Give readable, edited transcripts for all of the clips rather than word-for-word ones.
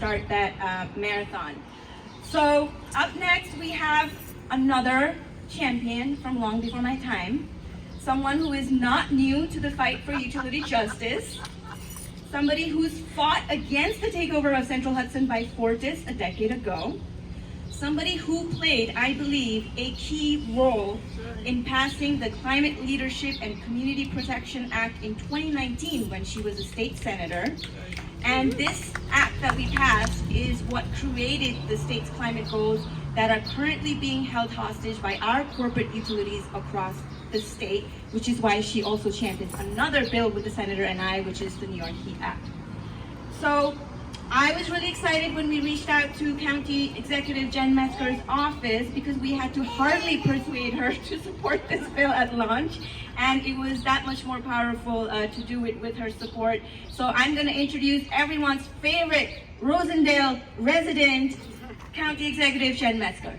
start that marathon. So up next we have another champion from long before my time, someone who is not new to the fight for utility justice, somebody who's fought against the takeover of Central Hudson by Fortis a decade ago, somebody who played, I believe, a key role in passing the Climate Leadership and Community Protection Act in 2019 when she was a state senator. And this act that we passed is what created the state's climate goals that are currently being held hostage by our corporate utilities across the state, which is why she also champions another bill with the senator and I, which is the New York Heat Act. So I was really excited when we reached out to County Executive Jen Metzger's office because we had to hardly persuade her to support this bill at launch, and it was that much more powerful to do it with her support. So I'm going to introduce everyone's favorite Rosendale resident, County Executive Jen Metzger.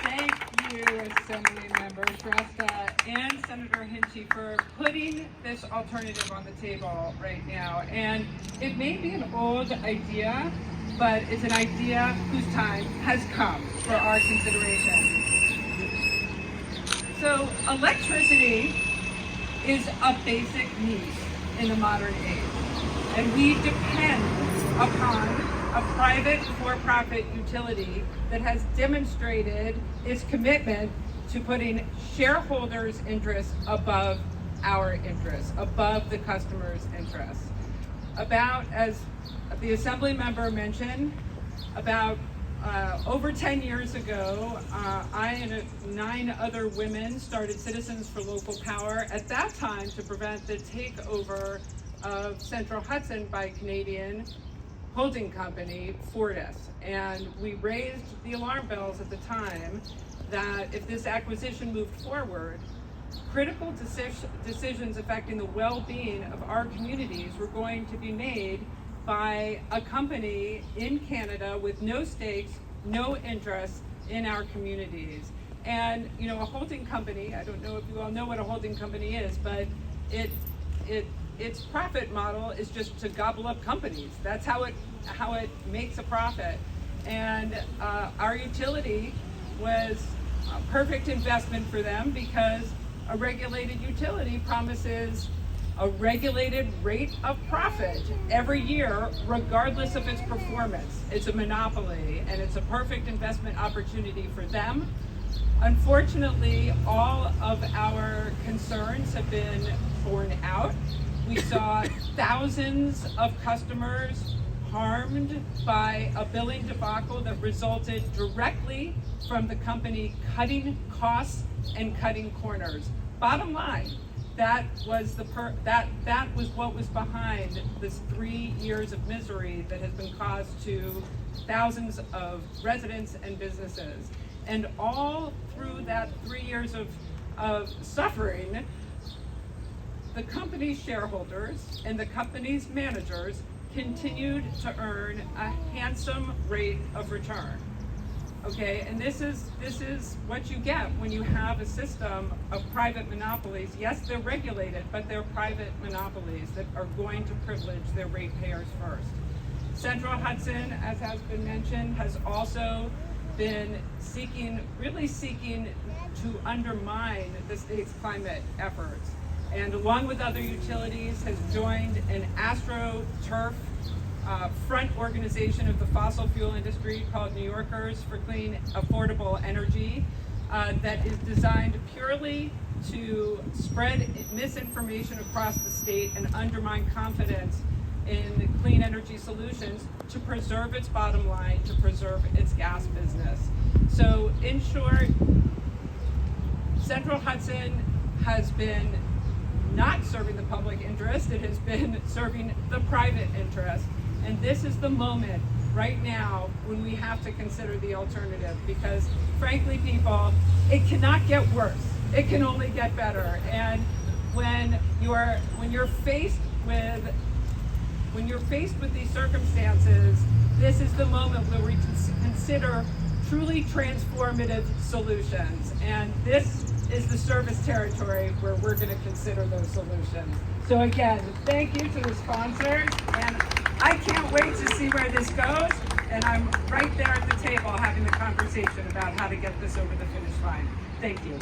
Thank you, Assembly Member Shrestha and Senator Hinchey for putting this alternative on the table right now. And it may be an old idea, but it's an idea whose time has come for our consideration. So electricity is a basic need in the modern age, and we depend upon a private for-profit utility that has demonstrated its commitment to putting shareholders' interests above our interests, above the customer's interests. About, as the Assembly member mentioned, about over 10 years ago, I and 9 other women started Citizens for Local Power at that time to prevent the takeover of Central Hudson by Canadian holding company Fortis. And we raised the alarm bells at the time that if this acquisition moved forward, critical decisions affecting the well-being of our communities were going to be made by a company in Canada with no stakes, no interest in our communities. And you know, a holding company, I don't know if you all know what a holding company is, but its profit model is just to gobble up companies. That's how it makes a profit. And our utility was a perfect investment for them because a regulated utility promises a regulated rate of profit every year, regardless of its performance. It's a monopoly, and it's a perfect investment opportunity for them. Unfortunately, all of our concerns have been borne out. We saw thousands of customers harmed by a billing debacle that resulted directly from the company cutting costs and cutting corners. Bottom line, that was what was behind this 3 years of misery that has been caused to thousands of residents and businesses. And all through that 3 years of suffering, the company's shareholders and the company's managers continued to earn a handsome rate of return. Okay, and this is what you get when you have a system of private monopolies. Yes, they're regulated, but they're private monopolies that are going to privilege their ratepayers first. Central Hudson, as has been mentioned, has also been really seeking to undermine the state's climate efforts. And along with other utilities, has joined an AstroTurf front organization of the fossil fuel industry called New Yorkers for Clean, Affordable Energy that is designed purely to spread misinformation across the state and undermine confidence in clean energy solutions to preserve its bottom line, to preserve its gas business. So in short, Central Hudson has been not serving the public interest, it has been serving the private interest. And this is the moment right now when we have to consider the alternative, because frankly, people, it cannot get worse. It can only get better. And when you're faced with these circumstances, this is the moment where we consider truly transformative solutions. And this is the service territory where we're going to consider those solutions. So again, thank you to the sponsors, and I can't wait to see where this goes, and I'm right there at the table having the conversation about how to get this over the finish line. Thank you.